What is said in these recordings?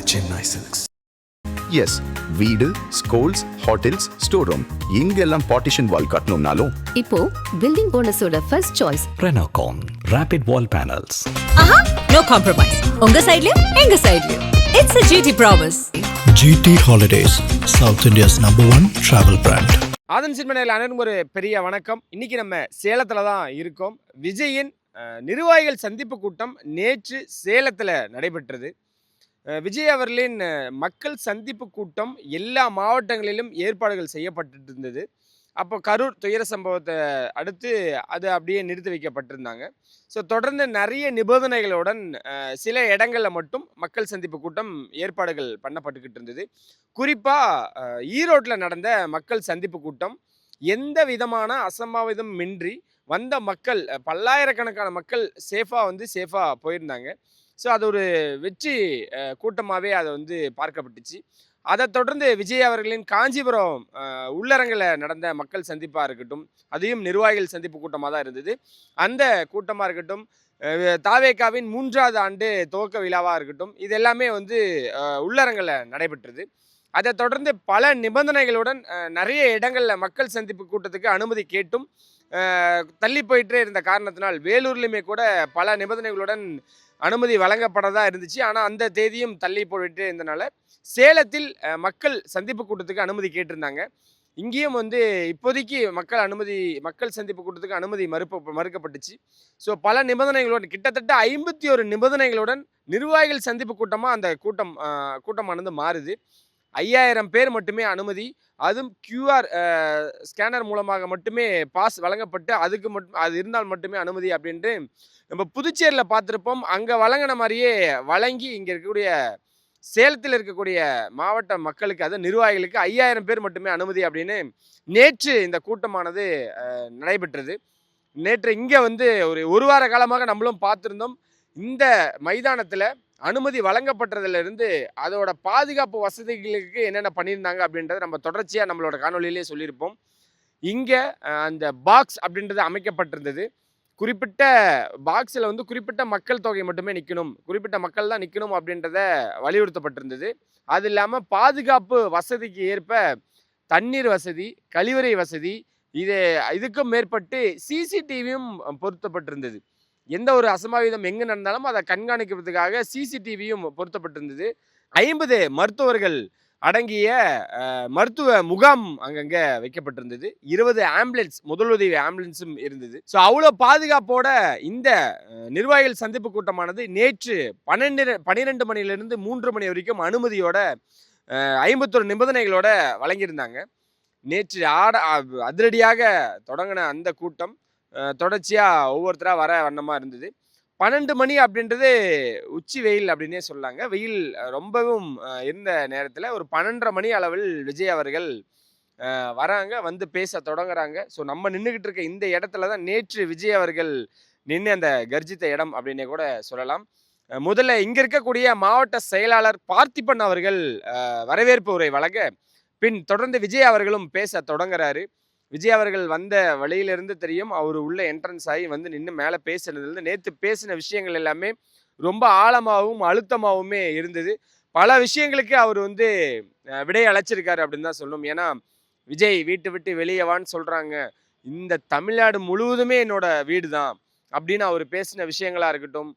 Chennai Silks. Yes, வீடு, schools, hotels, store room இங்கெல்லாம் partition wall கட்டணும்னாலும் இப்போ பில்டிங் ஓனர்ஸோட first choice Renocon Rapid Wall Panels. No compromise. உங்க சைடுலயும் எங்க சைடுலயும். It's a GT promise. GT Holidays, South India's #1 travel brand. ஆதன் சின்மனையில் அனைவரும் ஒரு பெரிய வணக்கம். இன்னைக்கு நம்ம சேலத்தில் தான் இருக்கோம். விஜயின் நிர்வாகிகள் சந்திப்பு கூட்டம் நேற்று சேலத்தில் நடைபெற்றது. விஜய் அவர்களின் மக்கள் சந்திப்பு கூட்டம் எல்லா மாவட்டங்களிலும் ஏற்பாடுகள் செய்யப்பட்டு இருந்தது. அப்போ கரூர் துயர சம்பவத்தை அடுத்து அது அப்படியே நிறுத்தி வைக்கப்பட்டிருந்தாங்க. ஸோ தொடர்ந்து நிறைய நிபந்தனைகளுடன் சில இடங்களில் மட்டும் மக்கள் சந்திப்பு கூட்டம் ஏற்பாடுகள் பண்ணப்பட்டுக்கிட்டு இருந்தது. குறிப்பாக ஈரோட்டில் நடந்த மக்கள் சந்திப்பு கூட்டம் எந்த விதமான அசம்பாவிதம் இன்றி வந்த மக்கள் பல்லாயிரக்கணக்கான மக்கள் சேஃபாக போயிருந்தாங்க. ஸோ அது ஒரு வெற்றி கூட்டமாகவே அதை பார்க்கப்பட்டுச்சு. அதை தொடர்ந்து விஜய் அவர்களின் காஞ்சிபுரம் உள்ளரங்கில் நடந்த மக்கள் சந்திப்பாக இருக்கட்டும், அதையும் நிர்வாகிகள் சந்திப்பு கூட்டமாக தான் இருந்தது. அந்த கூட்டமாக இருக்கட்டும், தாவேகாவின் 3வது ஆண்டு துவக்க விழாவாக இருக்கட்டும், இது எல்லாமே உள்ளரங்கில் நடைபெற்றது. அதை தொடர்ந்து பல நிபந்தனைகளுடன் நிறைய இடங்களில் மக்கள் சந்திப்பு கூட்டத்துக்கு அனுமதி கேட்டும் தள்ளி போயிட்டே இருந்த காரணத்தினால் வேலூர்லையுமே கூட பல நிபந்தனைகளுடன் அனுமதி வழங்கப்படதா இருந்துச்சு. ஆனால் அந்த தேதியும் தள்ளி போயிட்டு இருந்தனால சேலத்தில் மக்கள் சந்திப்பு கூட்டத்துக்கு அனுமதி கேட்டிருந்தாங்க. இங்கேயும் இப்போதைக்கு மக்கள் சந்திப்பு கூட்டத்துக்கு அனுமதி மறுக்கப்பட்டுச்சு. ஸோ பல நிபந்தனைகளுடன் கிட்டத்தட்ட 51 நிபந்தனைகளுடன் நிர்வாகிகள் சந்திப்பு கூட்டமாக அந்த கூட்டமானது மாறுது. 5000 பேர் மட்டுமே அனுமதி, அதுவும் QR ஸ்கேனர் மூலமாக மட்டுமே பாஸ் வழங்கப்பட்டு அது இருந்தால் மட்டுமே அனுமதி அப்படின்ட்டு நம்ம புதுச்சேரியில் பார்த்துருப்போம். அங்கே வழங்கின மாதிரியே வழங்கி இங்கே இருக்கக்கூடிய சேலத்தில் இருக்கக்கூடிய மாவட்ட மக்களுக்கு, அது நிர்வாகிகளுக்கு 5000 பேர் மட்டுமே அனுமதி அப்படின்னு நேற்று இந்த கூட்டமானது நடைபெற்றது. நேற்று இங்கே ஒரு வார காலமாக நம்மளும் பார்த்துருந்தோம். இந்த மைதானத்தில் அனுமதி வழங்கப்பட்டதிலிருந்து அதோட பாதுகாப்பு வசதிகளுக்கு என்னென்ன பண்ணியிருந்தாங்க அப்படின்றத நம்ம தொடர்ச்சியாக நம்மளோட காணொலியிலே சொல்லியிருப்போம். இங்கே அந்த பாக்ஸ் அப்படின்றது அமைக்கப்பட்டிருந்தது. குறிப்பிட்ட பாக்ஸில் குறிப்பிட்ட மக்கள் தொகை மட்டுமே நிற்கணும், குறிப்பிட்ட மக்கள் தான் நிற்கணும் அப்படின்றத வலியுறுத்தப்பட்டிருந்தது. அது இல்லாமல் பாதுகாப்பு வசதிக்கு ஏற்ப தண்ணீர் வசதி, கழிவறை வசதி, இதுக்கும் மேற்பட்டு சிசிடிவியும் பொருத்தப்பட்டிருந்தது. எந்த ஒரு அசம்பாவிதம் எங்கே நடந்தாலும் அதை கண்காணிக்கிறதுக்காக சிசிடிவியும் பொருத்தப்பட்டிருந்தது. 50 மருத்துவர்கள் அடங்கிய மருத்துவ முகாம் அங்கங்கே வைக்கப்பட்டிருந்தது. 20 ஆம்புலன்ஸ், முதலுதவி ஆம்புலன்ஸும் இருந்தது. ஸோ அவ்வளோ பாதுகாப்போட இந்த நிர்வாகிகள் சந்திப்பு கூட்டமானது நேற்று 12 மணிலிருந்து 3 மணி வரைக்கும் அனுமதியோட 51 நிபந்தனைகளோட வழங்கியிருந்தாங்க. நேற்று அதிரடியாக தொடங்கின அந்த கூட்டம் தொடர்ச்சியாக ஒவ்வொருத்தராக வர வண்ணமாக இருந்தது. 12 மணி அப்படின்றது உச்சி வெயில் அப்படின்னே சொல்லாங்க. வெயில் ரொம்பவும் இருந்த நேரத்தில் ஒரு 12:30 மணி அளவில் விஜய் அவர்கள் வராங்க, பேச தொடங்குறாங்க. ஸோ நம்ம நின்றுக்கிட்டு இருக்க இந்த இடத்துல தான் நேற்று விஜய் அவர்கள் நின்று அந்த கர்ஜித்த இடம் அப்படின்னே கூட சொல்லலாம். முதல்ல இங்கே இருக்கக்கூடிய மாவட்ட செயலாளர் பார்த்திபன் அவர்கள் வரவேற்பு உரை வழங்க, பின் தொடர்ந்து விஜய் அவர்களும் பேச தொடங்குறாரு. விஜய் அவர்கள் வந்த வழியிலிருந்து தெரியும், அவர் உள்ள என்ட்ரன்ஸ் ஆகி நின்று மேலே பேசுனதுலேருந்து நேற்று பேசின விஷயங்கள் எல்லாமே ரொம்ப ஆழமாகவும் அழுத்தமாகவுமே இருந்தது. பல விஷயங்களுக்கு அவர் விடை அழைச்சிருக்காரு அப்படின்னு தான் சொல்லணும். ஏன்னா விஜய் வீட்டு விட்டு வெளியே வான்னு சொல்கிறாங்க, இந்த தமிழ்நாடு முழுவதுமே என்னோட வீடு தான் அப்படின்னு அவர் பேசின விஷயங்களாக இருக்கட்டும்,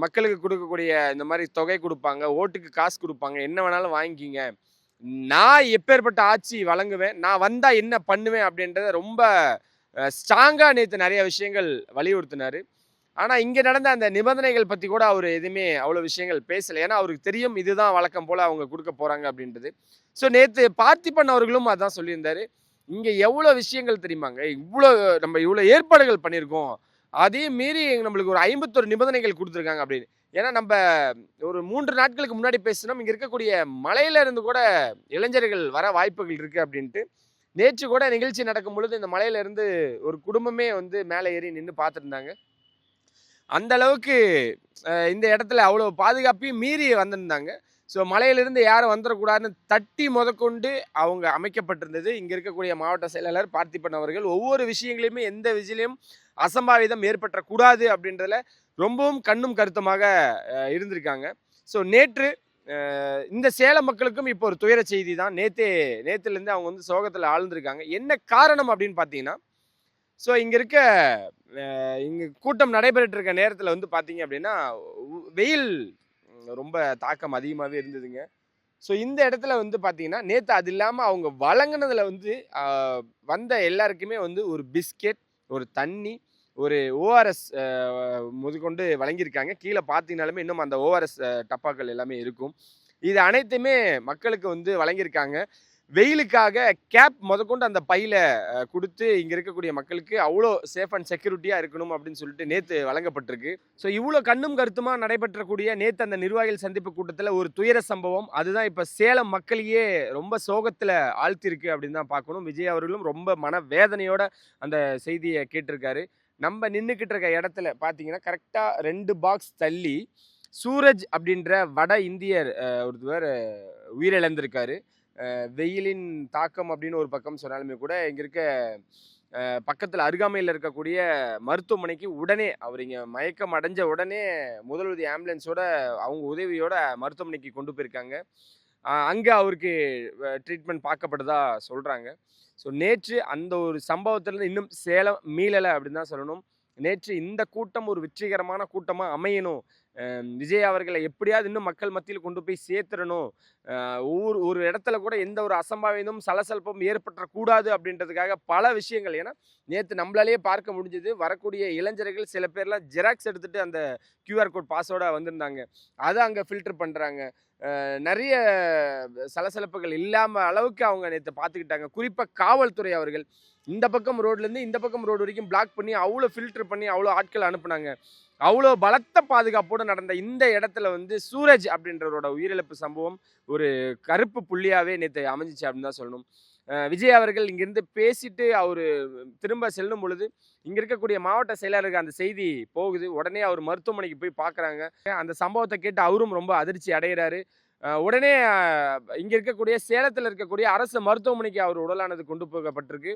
மக்களுக்கு கொடுக்கக்கூடிய இந்த மாதிரி தொகை கொடுப்பாங்க, ஓட்டுக்கு காசு கொடுப்பாங்க, என்ன வேணாலும் வாங்கிக்கிங்க, நான் எப்பேற்பட்ட ஆட்சி வழங்குவேன், நான் வந்தால் என்ன பண்ணுவேன் அப்படின்றத ரொம்ப ஸ்ட்ராங்காக நேற்று நிறைய விஷயங்கள் வலியுறுத்தினார். ஆனால் இங்கே நடந்த அந்த நிபந்தனைகள் பற்றி கூட அவர் எதுவுமே அவ்வளோ விஷயங்கள் பேசலை. ஏன்னா அவருக்கு தெரியும் இதுதான் வழக்கம் போல் அவங்க கொடுக்க போகிறாங்க அப்படின்றது. ஸோ நேற்று பார்த்திபன் அவர்களும் அதான் சொல்லியிருந்தார். இங்கே எவ்வளோ விஷயங்கள் தெரியுமாங்க, நம்ம இவ்வளோ ஏற்பாடுகள் பண்ணியிருக்கோம், அதையும் மீறி நம்மளுக்கு ஒரு 51 நிபந்தனைகள் கொடுத்துருக்காங்க அப்படின்னு. ஏன்னா நம்ம ஒரு 3 நாட்களுக்கு முன்னாடி பேசினோம், இங்கே இருக்கக்கூடிய மலையில இருந்து கூட இளைஞர்கள் வர வாய்ப்புகள் இருக்குது அப்படின்ட்டு. நேற்று கூட நிகழ்ச்சி நடக்கும் பொழுது இந்த மலையில இருந்து ஒரு குடும்பமே மேலே ஏறி நின்று பார்த்துருந்தாங்க. அந்த அளவுக்கு இந்த இடத்துல அவ்வளோ பாதுகாப்பையும் மீறி வந்திருந்தாங்க. ஸோ மலையிலிருந்து யாரும் வந்துடக்கூடாதுன்னு தட்டி முதற்கொண்டு அவங்க அமைக்கப்பட்டிருந்தது. இங்கே இருக்கக்கூடிய மாவட்ட செயலாளர் பார்த்திபன் அவர்கள் ஒவ்வொரு விஷயங்களையுமே எந்த விஷயத்திலையும் அசம்பாவிதம் ஏற்பட்டக்கூடாது அப்படின்றதுல ரொம்பவும் கண்ணும் கருத்துமாக இருந்திருக்காங்க. ஸோ நேற்று இந்த சேலம் மக்களுக்கும் இப்போ ஒரு துயர செய்தி தான். நேத்துலேருந்து அவங்க வந்து சோகத்தில் ஆழ்ந்திருக்காங்க. என்ன காரணம் அப்படின்னு பார்த்தீங்கன்னா, ஸோ இங்கே இருக்க இங்கே கூட்டம் நடைபெற்று இருக்க நேரத்தில் வந்து பார்த்தீங்க அப்படின்னா வெயில் ரொம்ப தாக்கம் அதிகமாகவே இருந்ததுங்க. ஸோ இந்த இடத்துல வந்து பார்த்தீங்கன்னா நேற்று அது இல்லாமல் அவங்க வழங்கினதில் வந்து வந்த எல்லாருக்குமே வந்து ஒரு பிஸ்கெட், ஒரு தண்ணி, ஒரு ஓஆர்எஸ் முதற்கொண்டு வழங்கியிருக்காங்க. கீழே பார்த்தீங்கனாலுமே இன்னும் அந்த ஓஆர்எஸ் டப்பாக்கள் எல்லாமே இருக்கும். இது அனைத்துமே மக்களுக்கு வந்து வழங்கியிருக்காங்க. வெயிலுக்காக கேப் முதற்கொண்டு அந்த பையில கொடுத்து இங்கே இருக்கக்கூடிய மக்களுக்கு அவ்வளோ சேஃப் அண்ட் செக்யூரிட்டியாக இருக்கணும் அப்படின்னு சொல்லிட்டு நேற்று வழங்கப்பட்டிருக்கு. ஸோ இவ்வளோ கண்ணும் கருத்துமாக நடைபெற்றக்கூடிய நேற்று அந்த நிர்வாகிகள் சந்திப்பு கூட்டத்தில் ஒரு துயர சம்பவம் அதுதான் இப்போ சேலம் மக்களையே ரொம்ப சோகத்தில் ஆழ்த்திருக்கு அப்படின்னு தான் பார்க்கணும். விஜய் அவர்களும் ரொம்ப மன வேதனையோட அந்த செய்தியை கேட்டிருக்காரு. நம்ம நின்றுக்கிட்டு இருக்க இடத்துல பார்த்தீங்கன்னா கரெக்டாக 2 பாக்ஸ் தள்ளி சூரஜ் அப்படின்ற வட இந்தியர் ஒருத்தர் உயிரிழந்திருக்காரு. வெயிலின் தாக்கம் அப்படின்னு ஒரு பக்கம் சொன்னாலுமே கூட இங்கே இருக்க பக்கத்தில் அருகாமையில் இருக்கக்கூடிய மருத்துவமனைக்கு உடனே அவர் இங்கே மயக்கம் அடைஞ்ச உடனே முதலுதவி ஆம்புலன்ஸோட அவங்க உதவியோட மருத்துவமனைக்கு கொண்டு போயிருக்காங்க. அங்கே அவருக்கு ட்ரீட்மெண்ட் பார்க்கப்பட்டதா சொல்கிறாங்க. ஸோ நேற்று அந்த ஒரு சம்பவத்திலேருந்து இன்னும் சேலம் மீளலை அப்படின்னு தான் சொல்லணும். நேற்று இந்த கூட்டம் ஒரு வெற்றிகரமான கூட்டமாக அமையணும், விஜய் அவர்களை எப்படியாவது இன்னும் மக்கள் மத்தியில் கொண்டு போய் சேர்த்துடணும், ஒரு இடத்துல கூட எந்த ஒரு அசம்பாவிதமும் சலசலப்பும் ஏற்பட்டக்கூடாது அப்படின்றதுக்காக பல விஷயங்கள். ஏன்னா நேற்று நம்மளாலேயே பார்க்க முடிஞ்சது, வரக்கூடிய இளைஞர்கள் சில பேர்லாம் ஜெராக்ஸ் எடுத்துகிட்டு அந்த கியூஆர் கோட் பாஸோட வந்திருந்தாங்க. அதை அங்கே ஃபில்டர் பண்ணுறாங்க. நிறைய சலசலப்புகள் இல்லாமல் அளவுக்கு அவங்க நேற்று பார்த்துக்கிட்டாங்க. குறிப்பாக காவல்துறை அவர்கள் இந்த பக்கம் ரோட்லேருந்து இந்த பக்கம் ரோடு வரைக்கும் பிளாக் பண்ணி அவ்வளோ ஃபில்டர் பண்ணி அவ்வளோ ஆட்கள் அனுப்புனாங்க. அவ்வளோ பலத்த பாதுகாப்போடு நடந்த இந்த இடத்துல வந்து சூரஜ் அப்படின்றவரோட உயிரிழப்பு சம்பவம் ஒரு கருப்பு புள்ளியாகவே நேற்று அமைஞ்சிச்சு அப்படின்னு தான் சொல்லணும். விஜய் அவர்கள் இங்கேருந்து பேசிட்டு அவர் திரும்ப செல்லும் பொழுது இங்கே இருக்கக்கூடிய மாவட்ட செயலாளருக்கு அந்த செய்தி போகுது. உடனே அவர் மருத்துவமனைக்கு போய் பார்க்குறாங்க. அந்த சம்பவத்தை கேட்டு அவரும் ரொம்ப அதிர்ச்சி அடைகிறாரு. உடனே இங்கே இருக்கக்கூடிய சேலத்தில் இருக்கக்கூடிய அரசு மருத்துவமனைக்கு அவர் உடலானது கொண்டு போகப்பட்டிருக்கு.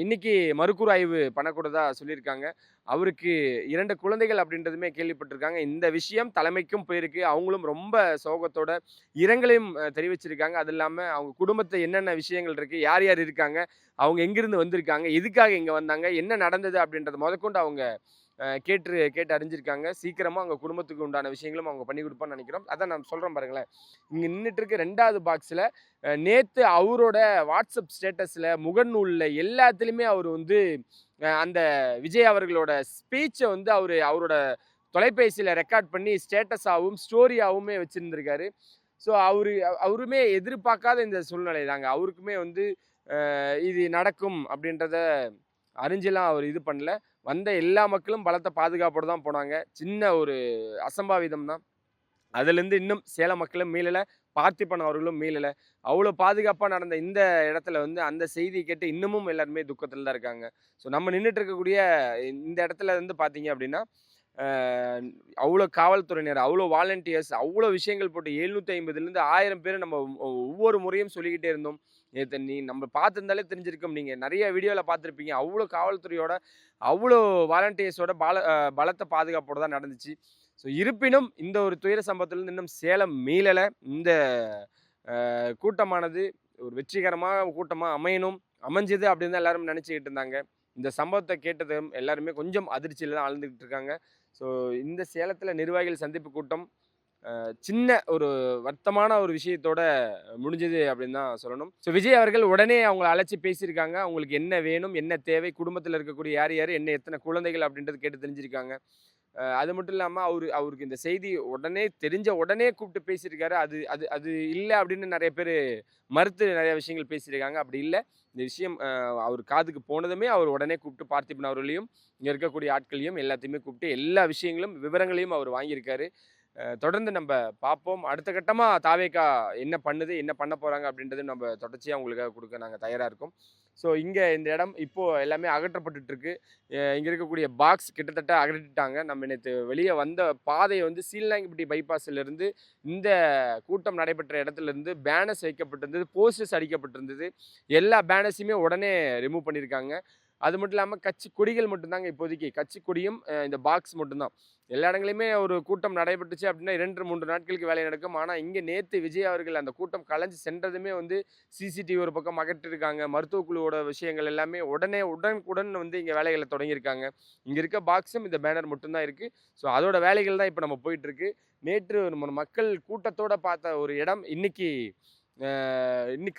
இன்னைக்கு மறுக்கூறு ஆய்வு பண்ணக்கூடதா சொல்லியிருக்காங்க. அவருக்கு 2 குழந்தைகள் அப்படின்றதுமே கேள்விப்பட்டிருக்காங்க. இந்த விஷயம் தலைமைக்கும் போயிருக்கு. அவங்களும் ரொம்ப சோகத்தோட இரங்கலையும் தெரிவிச்சிருக்காங்க. அது இல்லாமல் அவங்க குடும்பத்தை என்னென்ன விஷயங்கள் இருக்குது, யார் யார் இருக்காங்க, அவங்க எங்கிருந்து வந்திருக்காங்க, எதுக்காக இங்கே வந்தாங்க, என்ன நடந்தது அப்படின்றத முதற்கொண்டு அவங்க கேட்டு அறிஞ்சிருக்காங்க. சீக்கிரமாக அவங்க குடும்பத்துக்கு உண்டான விஷயங்களும் அவங்க பண்ணி கொடுப்பான்னு நினைக்கிறோம். அதான் நான் சொல்கிறேன் பாருங்களேன். இங்கே நின்றுட்டு இருக்க 2வது பாக்ஸில் நேற்று அவரோட வாட்ஸ்அப் ஸ்டேட்டஸில் முகநூலில் எல்லாத்துலேயுமே அவர் வந்து அந்த விஜய் அவர்களோட ஸ்பீச்சை வந்து அவரோட தொலைபேசியில் ரெக்கார்ட் பண்ணி ஸ்டேட்டஸாகவும் ஸ்டோரியாகவுமே வச்சுருந்துருக்காரு. ஸோ அவருமே எதிர்பார்க்காத இந்த சூழ்நிலை தாங்க. அவருக்குமே வந்து இது நடக்கும் அப்படின்றத அறிஞ்செல்லாம் அவர் இது பண்ணல. வந்த எல்லா மக்களும் பலத்த பாதுகாப்போடு தான் போனாங்க. சின்ன ஒரு அசம்பாவிதம் தான். அதுலேருந்து இன்னும் சேலம் மக்களும் மீளலை, பார்த்திபன் அவர்களும் மீளலை. அவ்வளோ பாதுகாப்பாக நடந்த இந்த இடத்துல வந்து அந்த செய்தி கேட்டு இன்னமும் எல்லாருமே துக்கத்தில் தான் இருக்காங்க. ஸோ நம்ம நின்றுட்டு இருக்கக்கூடிய இந்த இடத்துல வந்து பார்த்தீங்க அப்படின்னா அவ்வளோ காவல்துறையினர், அவ்வளோ வாலண்டியர்ஸ், அவ்வளோ விஷயங்கள் போட்டு 750லேருந்து 1000 பேர் நம்ம ஒவ்வொரு முறையும் சொல்லிக்கிட்டே இருந்தோம். நேற்று நம்ம பார்த்துருந்தாலே தெரிஞ்சிருக்கும், நீங்கள் நிறைய வீடியோவில் பார்த்துருப்பீங்க. அவ்வளோ காவல்துறையோட அவ்வளோ வாலண்டியர்ஸோட பலத்த பாதுகாப்போடு தான் நடந்துச்சு. ஸோ இருப்பினும் இந்த ஒரு துயர சம்பவத்திலேருந்து இன்னும் சேலம் மீளலை. இந்த கூட்டமானது ஒரு வெற்றிகரமாக கூட்டமாக அமைஞ்சது அப்படின்னு தான் எல்லாரும் நினச்சிக்கிட்டு இருந்தாங்க. இந்த சம்பவத்தை கேட்டதும் எல்லாருமே கொஞ்சம் அதிர்ச்சியில் தான் ஆழ்ந்துக்கிட்டு இருக்காங்க. ஸோ இந்த சேலத்தில் நிர்வாகிகள் சந்திப்பு கூட்டம் சின்ன ஒரு வருத்தமான ஒரு விஷயத்தோட முடிஞ்சது அப்படின்னு தான் சொல்லணும். ஸோ விஜய் அவர்கள் உடனே அவங்களை அழைச்சி பேசியிருக்காங்க. அவங்களுக்கு என்ன வேணும், என்ன தேவை, குடும்பத்தில் இருக்கக்கூடிய யார் யார், என்ன எத்தனை குழந்தைகள் அப்படின்றது கேட்டு தெரிஞ்சிருக்காங்க. அது மட்டும் இல்லாமல் அவருக்கு இந்த செய்தி தெரிஞ்ச உடனே கூப்பிட்டு பேசியிருக்காரு. அது இல்லை அப்படின்னு நிறைய பேர் மறுத்து நிறைய விஷயங்கள் பேசியிருக்காங்க. அப்படி இல்லை, இந்த விஷயம் அவர் காதுக்கு போனதுமே அவர் உடனே கூப்பிட்டு பார்த்திபன் அவர்களையும் இங்கே இருக்கக்கூடிய ஆட்களையும் எல்லாத்தையுமே கூப்பிட்டு எல்லா விஷயங்களும் விவரங்களையும் அவர் வாங்கியிருக்காரு. தொடர்ந்து நம்ம பார்ப்போம். அடுத்த கட்டமாக தாவேகா என்ன பண்ணுது, என்ன பண்ண போகிறாங்க அப்படின்றது நம்ம தொடர்ச்சியாக உங்களுக்காக கொடுக்க நாங்கள் தயாராக இருக்கோம். ஸோ இங்கே இந்த இடம் இப்போது எல்லாமே அகற்றப்பட்டுருக்கு. இங்கே இருக்கக்கூடிய பாக்ஸ் கிட்டத்தட்ட அகற்றிட்டாங்க. நம்ம நேற்று வெளியே வந்த பாதையை வந்து சீலநாயக்கன்பட்டி பைபாஸிலிருந்து இந்த கூட்டம் நடைபெற்ற இடத்துலேருந்து பேனர்ஸ் வைக்கப்பட்டிருந்தது, போஸ்டர்ஸ் அடிக்கப்பட்டிருந்தது. எல்லா பேனர்ஸையுமே உடனே ரிமூவ் பண்ணியிருக்காங்க. அது மட்டும் இல்லாமல் கட்சி கொடிகள் மட்டும்தாங்க இப்போதைக்கு, கட்சி கொடியும் இந்த பாக்ஸ் மட்டும்தான். எல்லா இடங்களையுமே ஒரு கூட்டம் நடைபெற்றுச்சு அப்படின்னா 2-3 நாட்களுக்கு வேலை நடக்கும். ஆனால் இங்கே நேற்று விஜய் அவர்கள் அந்த கூட்டம் கலைஞ்சு சென்றதுமே வந்து சிசிடிவி ஒரு பக்கம் அகற்றிருக்காங்க. மருத்துவக் குழுவோட விஷயங்கள் எல்லாமே உடனுக்குடன் வந்து இங்கே வேலைகளை தொடங்கியிருக்காங்க. இங்கே இருக்க பாக்ஸும் இந்த பேனர் மட்டும்தான் இருக்குது. ஸோ அதோட வேலைகள் தான் இப்போ நம்ம போயிட்டுருக்கு. நேற்று நம்ம மக்கள் கூட்டத்தோடு பார்த்த ஒரு இடம் இன்னைக்கு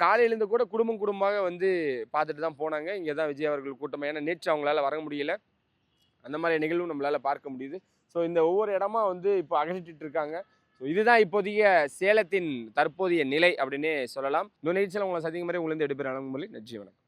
காலையிலேருந்து கூட குடும்பமாக வந்து பார்த்துட்டு தான் போனாங்க. இங்கே தான் விஜய் அவர்கள் கூட்டம். ஏன்னா நேற்று அவங்களால வர முடியல. அந்த மாதிரி நிகழ்வும் நம்மளால் பார்க்க முடியுது. ஸோ இந்த ஒவ்வொரு இடமா வந்து இப்போ அகற்றிட்டு இருக்காங்க. ஸோ இதுதான் இப்போதைய சேலத்தின் தற்போதைய நிலை அப்படின்னே சொல்லலாம். இன்னொரு நிகழ்ச்சியில் உங்களை சந்திக்கும் மாதிரி உங்களிருந்து எடுப்பேன். நன்றி, வணக்கம்.